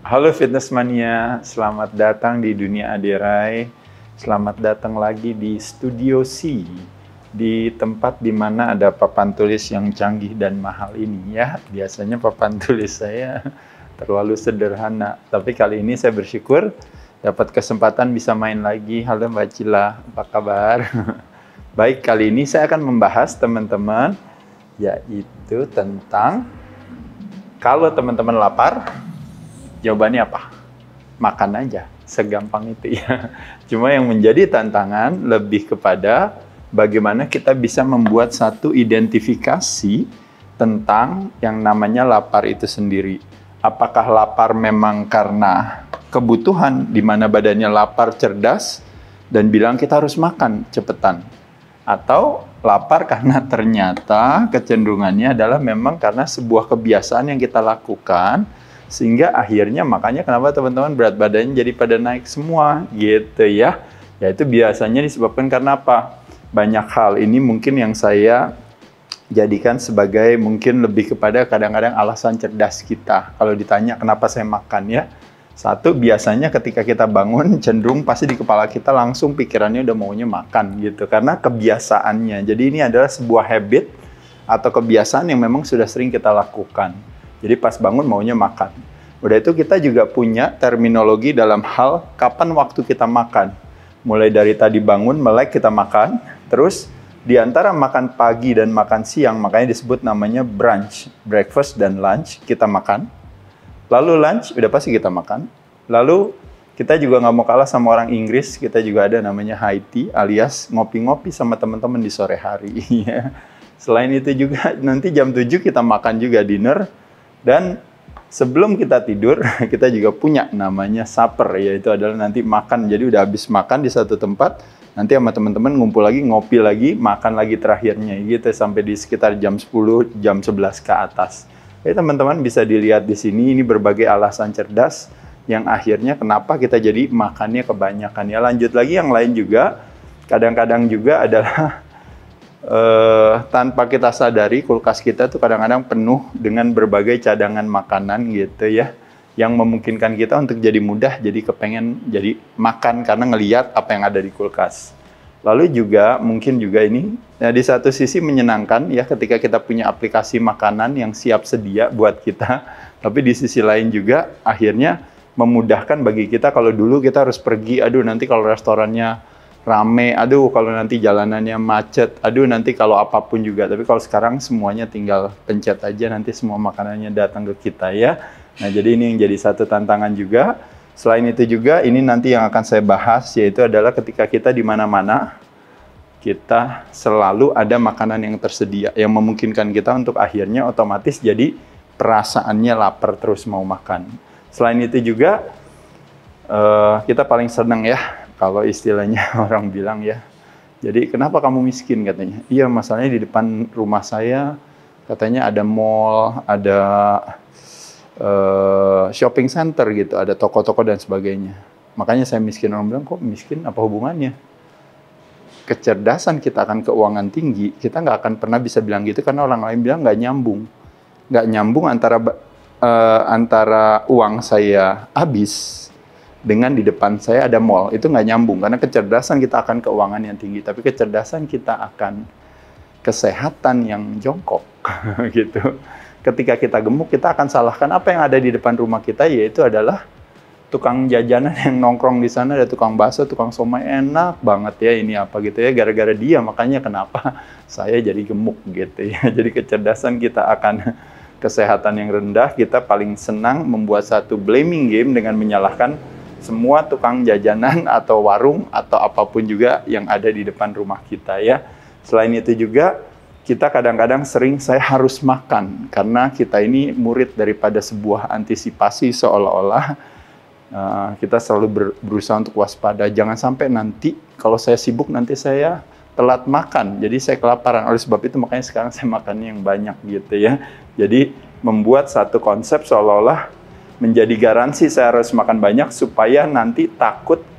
Halo Fitness Mania, selamat datang di dunia Aderai. Selamat datang lagi di Studio C, di tempat di mana ada papan tulis yang canggih dan mahal ini ya. Biasanya papan tulis saya terlalu sederhana, tapi kali ini saya bersyukur dapat kesempatan bisa main lagi. Halo Mbak Cila, apa kabar? Baik, kali ini saya akan membahas teman-teman, yaitu tentang kalau teman-teman lapar, jawabannya apa? Makan aja, segampang itu ya. Cuma yang menjadi tantangan lebih kepada bagaimana kita bisa membuat satu identifikasi tentang yang namanya lapar itu sendiri. Apakah lapar memang karena kebutuhan, di mana badannya lapar, cerdas, dan bilang kita harus makan cepetan. Atau lapar karena ternyata kecenderungannya adalah memang karena sebuah kebiasaan yang kita lakukan, sehingga akhirnya makanya kenapa teman-teman berat badannya jadi pada naik semua gitu ya. Ya itu biasanya disebabkan karena apa? Banyak hal ini mungkin yang saya jadikan sebagai mungkin lebih kepada kadang-kadang alasan cerdas kita. Kalau ditanya kenapa saya makan ya. Satu, biasanya ketika kita bangun cenderung pasti di kepala kita langsung pikirannya udah maunya makan gitu. Karena kebiasaannya. Jadi ini adalah sebuah habit atau kebiasaan yang memang sudah sering kita lakukan. Jadi pas bangun maunya makan. Udah itu kita juga punya terminologi dalam hal kapan waktu kita makan. Mulai dari tadi bangun, melek kita makan. Terus di antara makan pagi dan makan siang, makanya disebut namanya brunch. Breakfast dan lunch kita makan. Lalu lunch udah pasti kita makan. Lalu kita juga nggak mau kalah sama orang Inggris. Kita juga ada namanya high tea alias ngopi-ngopi sama teman-teman di sore hari. Selain itu juga nanti jam 7 kita makan juga dinner. Dan sebelum kita tidur, kita juga punya namanya supper, yaitu adalah nanti makan. Jadi udah habis makan di satu tempat, nanti sama teman-teman ngumpul lagi, ngopi lagi, makan lagi terakhirnya. Gitu sampai di sekitar jam 10, jam 11 ke atas. Jadi teman-teman bisa dilihat di sini, ini berbagai alasan cerdas yang akhirnya kenapa kita jadi makannya kebanyakan. Ya lanjut lagi yang lain juga, kadang-kadang juga adalah tanpa kita sadari kulkas kita tuh kadang-kadang penuh dengan berbagai cadangan makanan gitu ya, yang memungkinkan kita untuk jadi mudah jadi kepengen jadi makan karena ngelihat apa yang ada di kulkas. Lalu juga mungkin juga ini ya, di satu sisi menyenangkan ya ketika kita punya aplikasi makanan yang siap sedia buat kita, tapi di sisi lain juga akhirnya memudahkan bagi kita. Kalau dulu kita harus pergi, aduh nanti kalau restorannya rame, aduh kalau nanti jalanannya macet, aduh nanti kalau apapun juga. Tapi kalau sekarang semuanya tinggal pencet aja, nanti semua makanannya datang ke kita ya. Nah jadi ini yang jadi satu tantangan juga. Selain itu juga ini nanti yang akan saya bahas, yaitu adalah ketika kita di mana-mana, kita selalu ada makanan yang tersedia, yang memungkinkan kita untuk akhirnya otomatis jadi perasaannya lapar terus mau makan. Selain itu juga kita paling senang ya, kalau istilahnya orang bilang ya, jadi kenapa kamu miskin katanya? Iya masalahnya di depan rumah saya katanya ada mall, ada shopping center gitu, ada toko-toko dan sebagainya. Makanya saya miskin. Orang bilang kok miskin, apa hubungannya? Kecerdasan kita akan keuangan tinggi, kita nggak akan pernah bisa bilang gitu karena orang lain bilang nggak nyambung. Nggak nyambung antara uang saya habis dengan di depan saya ada mall, itu nggak nyambung. Karena kecerdasan kita akan keuangan yang tinggi, tapi kecerdasan kita akan kesehatan yang jongkok. Gitu. Ketika kita gemuk, kita akan salahkan apa yang ada di depan rumah kita, yaitu adalah tukang jajanan yang nongkrong di sana, ada tukang bakso, tukang somai, enak banget ya ini apa gitu ya, gara-gara dia makanya kenapa saya jadi gemuk gitu ya. Jadi kecerdasan kita akan kesehatan yang rendah, kita paling senang membuat satu blaming game dengan menyalahkan semua tukang jajanan atau warung atau apapun juga yang ada di depan rumah kita ya. Selain itu juga kita kadang-kadang sering saya harus makan karena kita ini murid daripada sebuah antisipasi, seolah-olah kita selalu berusaha untuk waspada. Jangan sampai nanti kalau saya sibuk nanti saya telat makan, jadi saya kelaparan. Oleh sebab itu makanya sekarang saya makannya yang banyak gitu ya. Jadi membuat satu konsep seolah-olah menjadi garansi saya harus makan banyak supaya nanti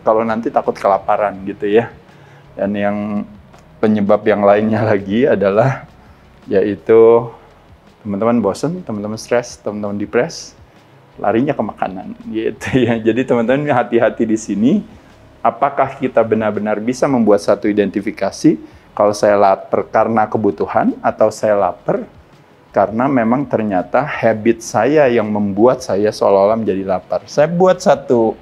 kalau nanti takut kelaparan gitu ya. Dan yang penyebab yang lainnya lagi adalah yaitu teman-teman bosen, teman-teman stres, teman-teman depres. larinya ke makanan gitu ya. Jadi teman-teman hati-hati di sini. Apakah kita benar-benar bisa membuat satu identifikasi kalau saya lapar karena kebutuhan atau saya lapar karena memang ternyata habit saya yang membuat saya seolah-olah menjadi lapar. Saya buat satu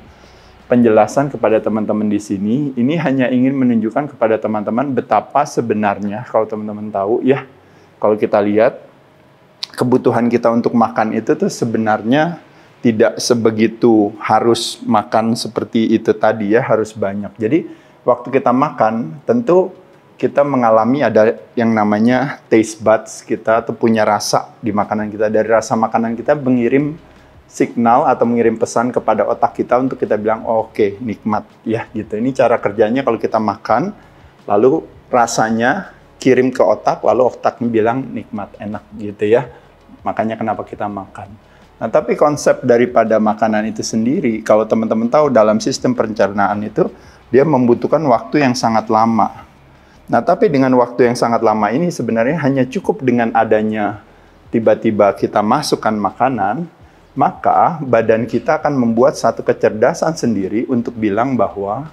penjelasan kepada teman-teman di sini. Ini hanya ingin menunjukkan kepada teman-teman betapa sebenarnya kalau teman-teman tahu ya, kalau kita lihat kebutuhan kita untuk makan itu tuh sebenarnya tidak sebegitu harus makan seperti itu tadi ya, harus banyak. Jadi waktu kita makan tentu kita mengalami ada yang namanya taste buds kita atau punya rasa di makanan kita. Dari rasa makanan kita mengirim signal atau mengirim pesan kepada otak kita untuk kita bilang oh, oke, nikmat ya gitu. Ini cara kerjanya kalau kita makan lalu rasanya kirim ke otak lalu otak bilang nikmat, enak gitu ya. Makanya kenapa kita makan. Nah, tapi konsep daripada makanan itu sendiri, kalau teman-teman tahu dalam sistem pencernaan itu, dia membutuhkan waktu yang sangat lama. Nah, tapi dengan waktu yang sangat lama ini sebenarnya hanya cukup dengan adanya tiba-tiba kita masukkan makanan, maka badan kita akan membuat satu kecerdasan sendiri untuk bilang bahwa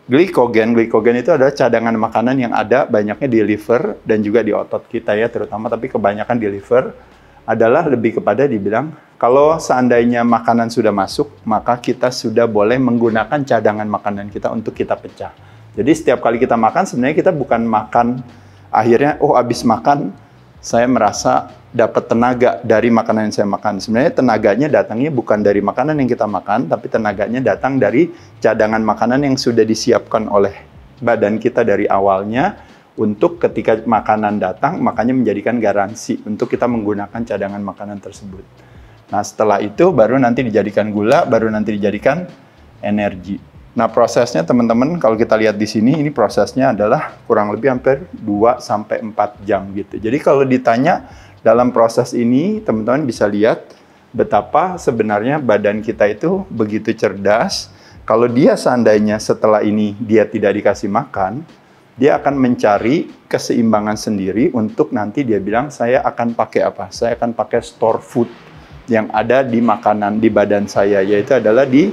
glikogen itu adalah cadangan makanan yang ada banyaknya di liver dan juga di otot kita ya terutama, tapi kebanyakan di liver adalah lebih kepada dibilang kalau seandainya makanan sudah masuk, maka kita sudah boleh menggunakan cadangan makanan kita untuk kita pecah. Jadi setiap kali kita makan sebenarnya kita bukan makan akhirnya oh habis makan saya merasa dapat tenaga dari makanan yang saya makan. Sebenarnya tenaganya datangnya bukan dari makanan yang kita makan, tapi tenaganya datang dari cadangan makanan yang sudah disiapkan oleh badan kita dari awalnya untuk ketika makanan datang, makanya menjadikan garansi untuk kita menggunakan cadangan makanan tersebut. Nah, setelah itu baru nanti dijadikan gula, baru nanti dijadikan energi. Nah, prosesnya teman-teman kalau kita lihat di sini, ini prosesnya adalah kurang lebih hampir 2-4 jam gitu. Jadi kalau ditanya dalam proses ini, teman-teman bisa lihat betapa sebenarnya badan kita itu begitu cerdas. Kalau dia seandainya setelah ini dia tidak dikasih makan, dia akan mencari keseimbangan sendiri untuk nanti dia bilang saya akan pakai apa? Saya akan pakai store food yang ada di makanan di badan saya, yaitu adalah di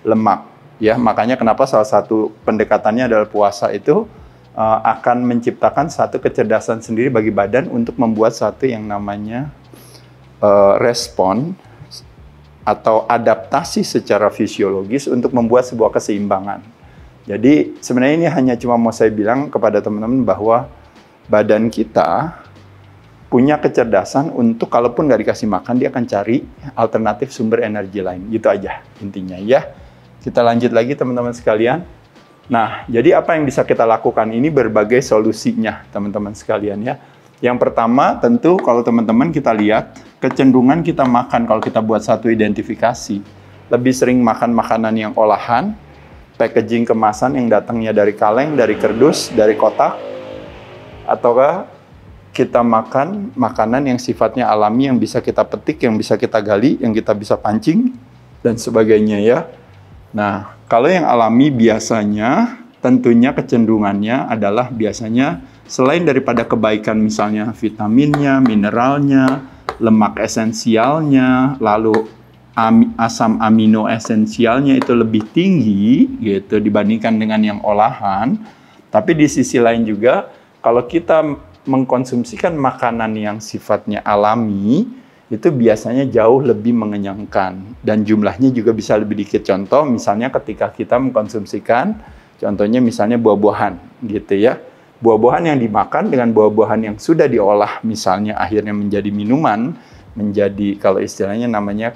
lemak. Ya, makanya kenapa salah satu pendekatannya adalah puasa itu akan menciptakan satu kecerdasan sendiri bagi badan untuk membuat satu yang namanya respon atau adaptasi secara fisiologis untuk membuat sebuah keseimbangan. Jadi sebenarnya ini hanya cuma mau saya bilang kepada teman-teman bahwa badan kita punya kecerdasan untuk kalaupun nggak dikasih makan, dia akan cari alternatif sumber energi lain. Gitu aja intinya ya. Kita lanjut lagi teman-teman sekalian. Nah, jadi apa yang bisa kita lakukan? Ini berbagai solusinya teman-teman sekalian ya. Yang pertama tentu kalau teman-teman kita lihat kecenderungan kita makan kalau kita buat satu identifikasi. Lebih sering makan makanan yang olahan, packaging kemasan yang datangnya dari kaleng, dari kardus, dari kotak, ataukah kita makan makanan yang sifatnya alami, yang bisa kita petik, yang bisa kita gali, yang kita bisa pancing, dan sebagainya ya. Nah, kalau yang alami biasanya, tentunya kecenderungannya adalah biasanya selain daripada kebaikan misalnya vitaminnya, mineralnya, lemak esensialnya, lalu asam amino esensialnya itu lebih tinggi gitu dibandingkan dengan yang olahan. Tapi di sisi lain juga kalau kita mengkonsumsikan makanan yang sifatnya alami itu biasanya jauh lebih mengenyangkan dan jumlahnya juga bisa lebih dikit. Contoh misalnya ketika kita mengkonsumsikan contohnya misalnya buah-buahan gitu ya. Buah-buahan yang dimakan dengan buah-buahan yang sudah diolah misalnya akhirnya menjadi minuman, menjadi kalau istilahnya namanya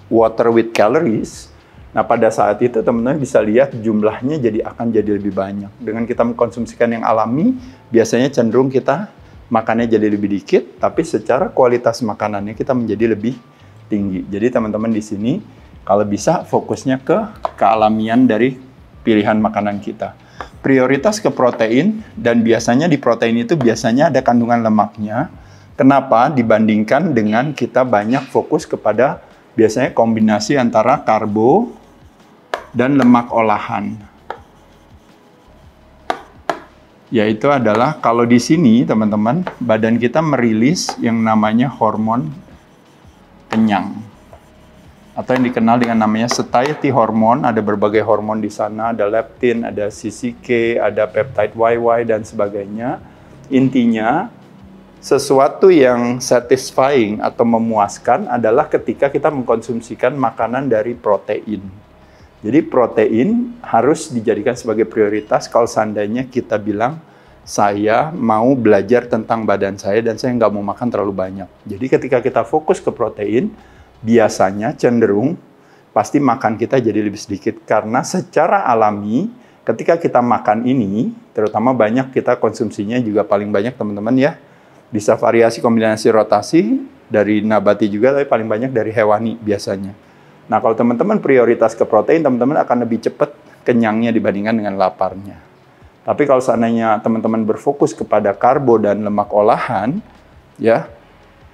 water with calories. Nah, pada saat itu teman-teman bisa lihat jumlahnya akan jadi lebih banyak. Dengan kita mengkonsumsikan yang alami, biasanya cenderung kita makannya jadi lebih dikit, tapi secara kualitas makanannya kita menjadi lebih tinggi. Jadi teman-teman di sini kalau bisa fokusnya ke kealamian dari pilihan makanan kita. Prioritas ke protein, dan biasanya di protein itu biasanya ada kandungan lemaknya. Kenapa? Dibandingkan dengan kita banyak fokus kepada biasanya kombinasi antara karbo dan lemak olahan. Yaitu adalah kalau di sini teman-teman, badan kita merilis yang namanya hormon kenyang. Atau yang dikenal dengan namanya satiety hormone, ada berbagai hormon di sana, ada leptin, ada CCK, ada peptide YY, dan sebagainya. Intinya, sesuatu yang satisfying atau memuaskan adalah ketika kita mengkonsumsikan makanan dari protein. Jadi protein harus dijadikan sebagai prioritas kalau seandainya kita bilang, saya mau belajar tentang badan saya dan saya nggak mau makan terlalu banyak. Jadi ketika kita fokus ke protein, biasanya cenderung pasti makan kita jadi lebih sedikit. Karena secara alami, ketika kita makan ini, terutama banyak kita konsumsinya juga paling banyak teman-teman ya, bisa variasi kombinasi rotasi, dari nabati juga, tapi paling banyak dari hewani biasanya. Nah, kalau teman-teman prioritas ke protein, teman-teman akan lebih cepat kenyangnya dibandingkan dengan laparnya. Tapi kalau seandainya teman-teman berfokus kepada karbo dan lemak olahan, ya,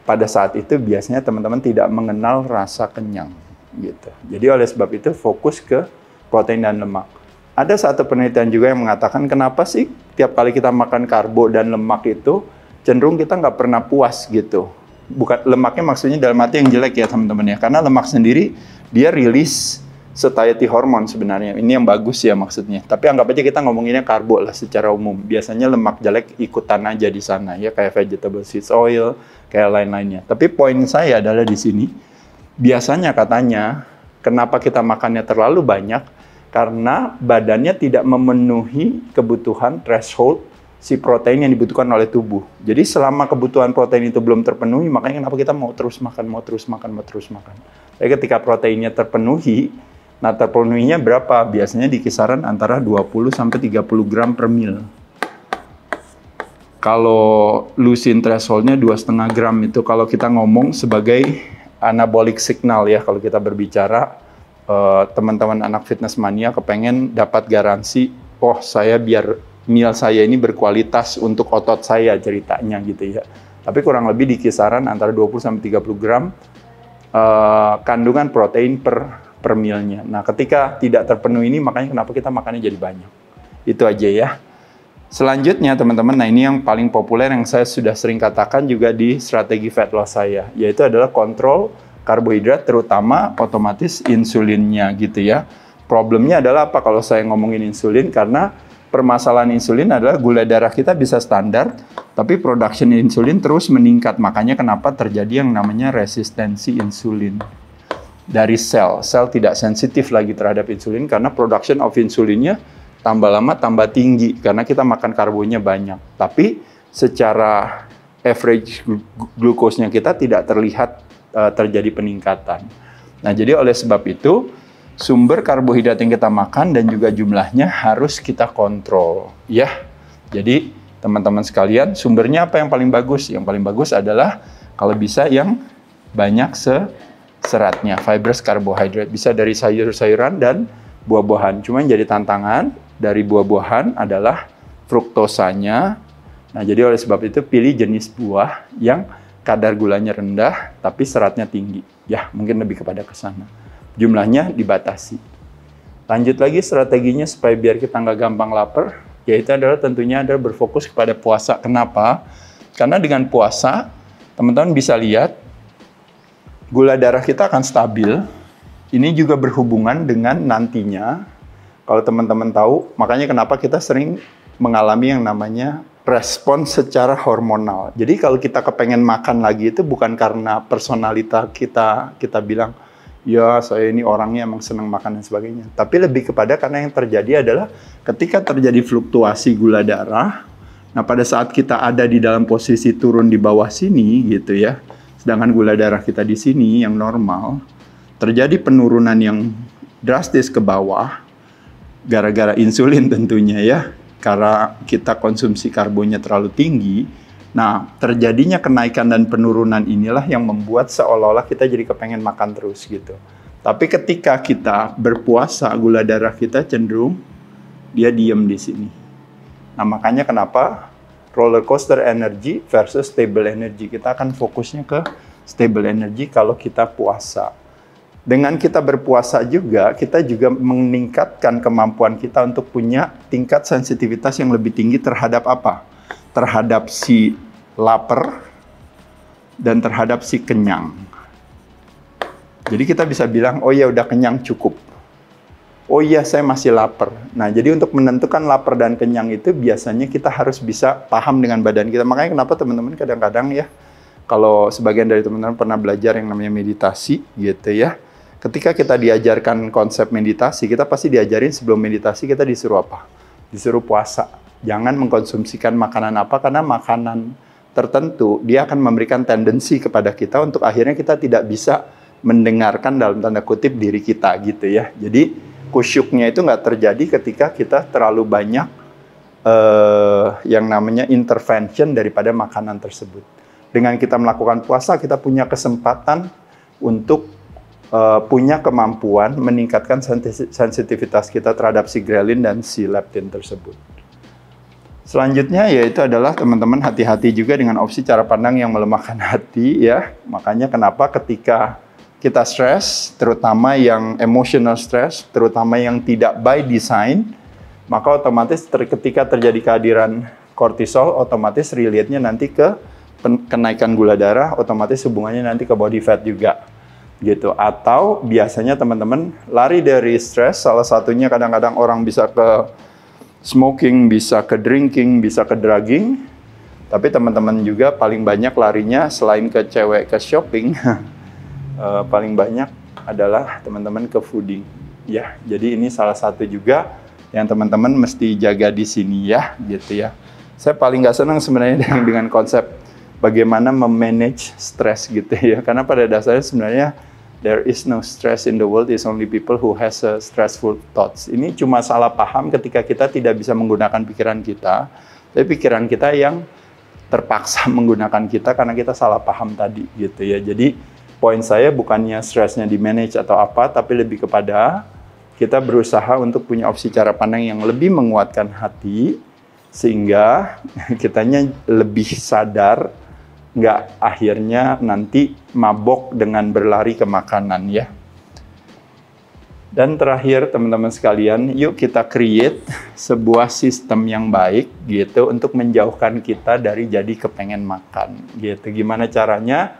pada saat itu biasanya teman-teman tidak mengenal rasa kenyang gitu. Jadi oleh sebab itu fokus ke protein dan lemak. Ada satu penelitian juga yang mengatakan kenapa sih tiap kali kita makan karbo dan lemak itu cenderung kita nggak pernah puas gitu. Bukan lemaknya maksudnya dalam arti yang jelek ya teman-teman ya. Karena lemak sendiri dia rilis satiety hormone sebenarnya. Ini yang bagus ya maksudnya. Tapi anggap aja kita ngomonginnya karbo lah secara umum. Biasanya lemak jelek ikutan aja di sana ya, kayak vegetable seeds oil, kayak lain-lainnya. Tapi poin saya adalah di sini, biasanya katanya kenapa kita makannya terlalu banyak? Karena badannya tidak memenuhi kebutuhan threshold si protein yang dibutuhkan oleh tubuh. Jadi selama kebutuhan protein itu belum terpenuhi, makanya kenapa kita mau terus makan. Tapi ketika proteinnya terpenuhi, nah terpenuhinya berapa? Biasanya di kisaran antara 20-30 gram per mil. Kalau leucine threshold-nya 2,5 gram itu kalau kita ngomong sebagai anabolic signal ya, kalau kita berbicara teman-teman anak fitness mania kepengen dapat garansi, oh saya biar meal saya ini berkualitas untuk otot saya ceritanya gitu ya. Tapi kurang lebih di kisaran antara 20-30 gram kandungan protein per mealnya. Nah ketika tidak terpenuhi ini makanya kenapa kita makannya jadi banyak. Itu aja ya. Selanjutnya teman-teman, nah ini yang paling populer yang saya sudah sering katakan juga di strategi fat loss saya, yaitu adalah kontrol karbohidrat terutama otomatis insulinnya gitu ya. Problemnya adalah apa kalau saya ngomongin insulin? Karena permasalahan insulin adalah gula darah kita bisa standar, tapi production insulin terus meningkat. Makanya kenapa terjadi yang namanya resistensi insulin dari sel. Sel tidak sensitif lagi terhadap insulin karena production of insulinnya tambah lama tambah tinggi karena kita makan karbonya banyak. Tapi secara average glukosnya kita tidak terlihat terjadi peningkatan. Nah, jadi oleh sebab itu sumber karbohidrat yang kita makan dan juga jumlahnya harus kita kontrol, ya. Jadi teman-teman sekalian, sumbernya apa yang paling bagus? Yang paling bagus adalah kalau bisa yang banyak seratnya, fibrous carbohydrate, bisa dari sayur-sayuran dan buah-buahan. Cuma yang jadi tantangan dari buah-buahan adalah fruktosanya. Nah, jadi oleh sebab itu pilih jenis buah yang kadar gulanya rendah tapi seratnya tinggi. Ya, mungkin lebih kepada ke sana. Jumlahnya dibatasi. Lanjut lagi strateginya supaya biar kita nggak gampang lapar, yaitu adalah tentunya adalah berfokus kepada puasa. Kenapa? Karena dengan puasa, teman-teman bisa lihat gula darah kita akan stabil. Ini juga berhubungan dengan nantinya, kalau teman-teman tahu, makanya kenapa kita sering mengalami yang namanya respon secara hormonal. Jadi kalau kita kepengen makan lagi itu bukan karena personalita kita bilang, ya saya ini orangnya emang senang makan dan sebagainya. Tapi lebih kepada karena yang terjadi adalah ketika terjadi fluktuasi gula darah, nah pada saat kita ada di dalam posisi turun di bawah sini gitu ya, sedangkan gula darah kita di sini yang normal, terjadi penurunan yang drastis ke bawah, gara-gara insulin tentunya ya, karena kita konsumsi karbonya terlalu tinggi. Nah, terjadinya kenaikan dan penurunan inilah yang membuat seolah-olah kita jadi kepengen makan terus gitu. Tapi ketika kita berpuasa, gula darah kita cenderung dia diem di sini. Nah, makanya kenapa roller coaster energy versus stable energy. Kita akan fokusnya ke stable energy kalau kita puasa. Dengan kita berpuasa juga, kita juga meningkatkan kemampuan kita untuk punya tingkat sensitivitas yang lebih tinggi terhadap apa? Terhadap si lapar dan terhadap si kenyang. Jadi kita bisa bilang, oh ya udah kenyang cukup. Oh iya, saya masih lapar. Nah, jadi untuk menentukan lapar dan kenyang itu biasanya kita harus bisa paham dengan badan kita. Makanya kenapa teman-teman kadang-kadang ya, kalau sebagian dari teman-teman pernah belajar yang namanya meditasi gitu ya. Ketika kita diajarkan konsep meditasi, kita pasti diajarin sebelum meditasi kita disuruh apa? Disuruh puasa. Jangan mengkonsumsikan makanan apa, karena makanan tertentu dia akan memberikan tendensi kepada kita untuk akhirnya kita tidak bisa mendengarkan dalam tanda kutip diri kita gitu ya. Jadi kusyuknya itu nggak terjadi ketika kita terlalu banyak yang namanya intervention daripada makanan tersebut. Dengan kita melakukan puasa, kita punya kesempatan untuk punya kemampuan meningkatkan sensitivitas kita terhadap si grelin dan si leptin tersebut. Selanjutnya yaitu adalah teman-teman hati-hati juga dengan opsi cara pandang yang melemahkan hati ya. Makanya kenapa ketika kita stres, terutama yang emotional stress, terutama yang tidak by design, maka otomatis ketika terjadi kehadiran kortisol, otomatis relate-nya nanti ke kenaikan gula darah, otomatis hubungannya nanti ke body fat juga. Gitu. Atau biasanya teman-teman lari dari stres, salah satunya kadang-kadang orang bisa ke smoking, bisa ke drinking, bisa ke drugging. Tapi teman-teman juga paling banyak larinya selain ke cewek, ke shopping, paling banyak adalah teman-teman ke fooding. Ya, jadi ini salah satu juga yang teman-teman mesti jaga di sini ya, gitu ya. Saya paling nggak senang sebenarnya dengan konsep bagaimana memanage stres gitu ya. Karena pada dasarnya sebenarnya there is no stress in the world, it's only people who has a stressful thoughts. Ini cuma salah paham ketika kita tidak bisa menggunakan pikiran kita, tapi pikiran kita yang terpaksa menggunakan kita karena kita salah paham tadi gitu ya. Jadi poin saya bukannya stresnya di manage atau apa, tapi lebih kepada kita berusaha untuk punya opsi cara pandang yang lebih menguatkan hati, sehingga kitanya lebih sadar, nggak akhirnya nanti mabok dengan berlari ke makanan ya. Dan terakhir teman-teman sekalian, yuk kita create sebuah sistem yang baik gitu untuk menjauhkan kita dari jadi kepengen makan gitu. Gimana caranya?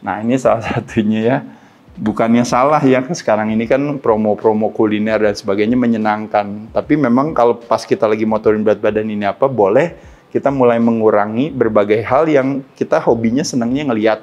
Nah ini salah satunya ya. Bukannya salah ya, sekarang ini kan promo-promo kuliner dan sebagainya menyenangkan. Tapi memang kalau pas kita lagi mau turun berat badan ini apa, boleh kita mulai mengurangi berbagai hal yang kita hobinya senangnya ngelihat,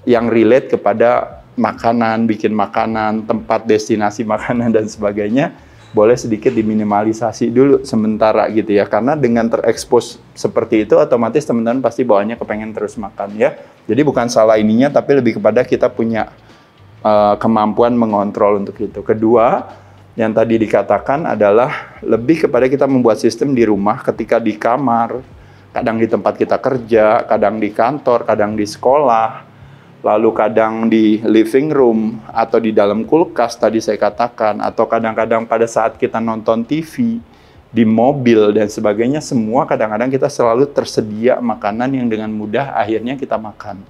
yang relate kepada makanan, bikin makanan, tempat destinasi makanan dan sebagainya, boleh sedikit diminimalisasi dulu sementara gitu ya. Karena dengan terekspos seperti itu, otomatis teman-teman pasti bawaannya kepengen terus makan ya. Jadi bukan salah ininya, tapi lebih kepada kita punya kemampuan mengontrol untuk itu. Kedua, yang tadi dikatakan adalah lebih kepada kita membuat sistem di rumah, ketika di kamar, kadang di tempat kita kerja, kadang di kantor, kadang di sekolah, lalu kadang di living room, atau di dalam kulkas tadi saya katakan, atau kadang-kadang pada saat kita nonton TV, di mobil dan sebagainya, semua kadang-kadang kita selalu tersedia makanan yang dengan mudah akhirnya kita makan.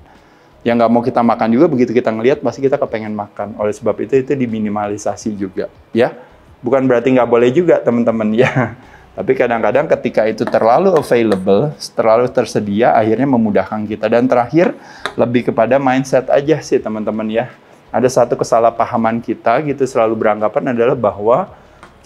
Yang nggak mau kita makan juga, begitu kita ngelihat pasti kita kepengen makan. Oleh sebab itu diminimalisasi juga ya. Bukan berarti nggak boleh juga teman-teman ya. Tapi kadang-kadang ketika itu terlalu available, terlalu tersedia, akhirnya memudahkan kita. Dan terakhir, lebih kepada mindset aja sih teman-teman ya. Ada satu kesalahpahaman kita gitu, selalu beranggapan adalah bahwa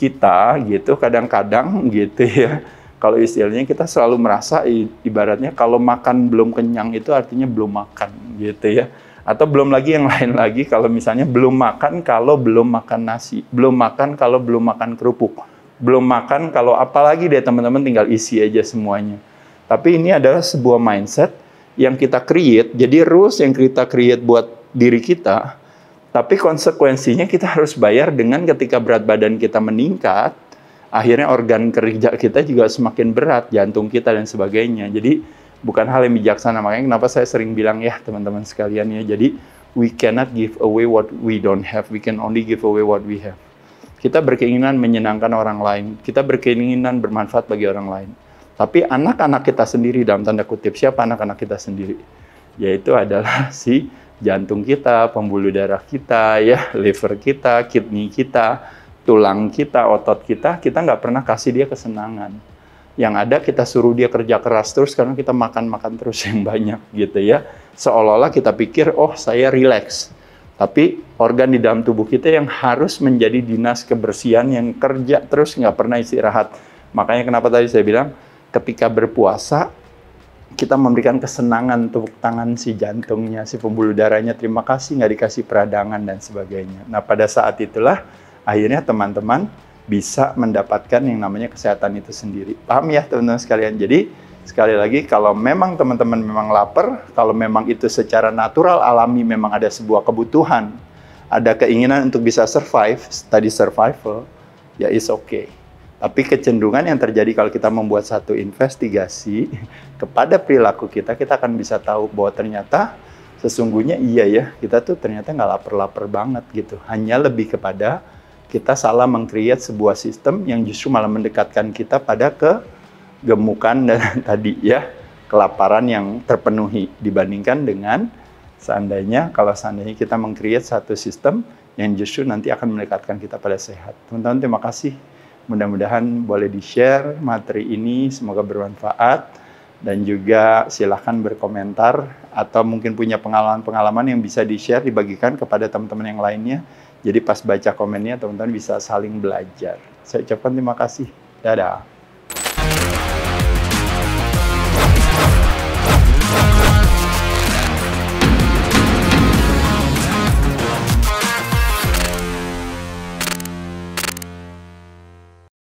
kita gitu kadang-kadang gitu ya, kalau istilahnya kita selalu merasa ibaratnya kalau makan belum kenyang itu artinya belum makan gitu ya. Atau belum lagi yang lain lagi, kalau misalnya belum makan kalau belum makan nasi, belum makan kalau belum makan kerupuk, belum makan kalau apalagi deh teman-teman, tinggal isi aja semuanya. Tapi ini adalah sebuah mindset yang kita create, jadi rules yang kita create buat diri kita, tapi konsekuensinya kita harus bayar dengan ketika berat badan kita meningkat, akhirnya organ kerja kita juga semakin berat, jantung kita dan sebagainya. Jadi bukan hal yang bijaksana. Makanya kenapa saya sering bilang ya teman-teman sekalian ya. Jadi we cannot give away what we don't have. We can only give away what we have. Kita berkeinginan menyenangkan orang lain. Kita berkeinginan bermanfaat bagi orang lain. Tapi anak-anak kita sendiri dalam tanda kutip, siapa anak-anak kita sendiri? Yaitu adalah si jantung kita, pembuluh darah kita, ya, liver kita, kidney kita, tulang kita, otot kita nggak pernah kasih dia kesenangan. Yang ada kita suruh dia kerja keras terus karena kita makan terus yang banyak gitu ya. Seolah-olah kita pikir, oh saya relax, Tapi organ di dalam tubuh kita yang harus menjadi dinas kebersihan yang kerja terus, nggak pernah istirahat. Makanya kenapa tadi saya bilang, ketika berpuasa, kita memberikan kesenangan tepuk tangan si jantungnya, si pembuluh darahnya, terima kasih nggak dikasih peradangan dan sebagainya. Nah pada saat itulah akhirnya teman-teman bisa mendapatkan yang namanya kesehatan itu sendiri. Paham ya teman-teman sekalian? Jadi sekali lagi, kalau memang teman-teman memang lapar, kalau memang itu secara natural, alami, memang ada sebuah kebutuhan, ada keinginan untuk bisa survive, tadi survival, ya is okay. Tapi kecenderungan yang terjadi kalau kita membuat satu investigasi kepada perilaku kita, kita akan bisa tahu bahwa ternyata sesungguhnya iya ya, kita tuh ternyata nggak lapar-lapar banget gitu. Hanya lebih kepada kita salah meng-create sebuah sistem yang justru malah mendekatkan kita pada kegemukan dan tadi ya, kelaparan yang terpenuhi dibandingkan dengan seandainya kita meng-create satu sistem yang justru nanti akan mendekatkan kita pada sehat. Teman-teman, terima kasih. Mudah-mudahan boleh di-share materi ini, semoga bermanfaat, dan juga silahkan berkomentar atau mungkin punya pengalaman-pengalaman yang bisa di-share, dibagikan kepada teman-teman yang lainnya. Jadi pas baca komennya, teman-teman bisa saling belajar. Saya ucapkan terima kasih. Dadah.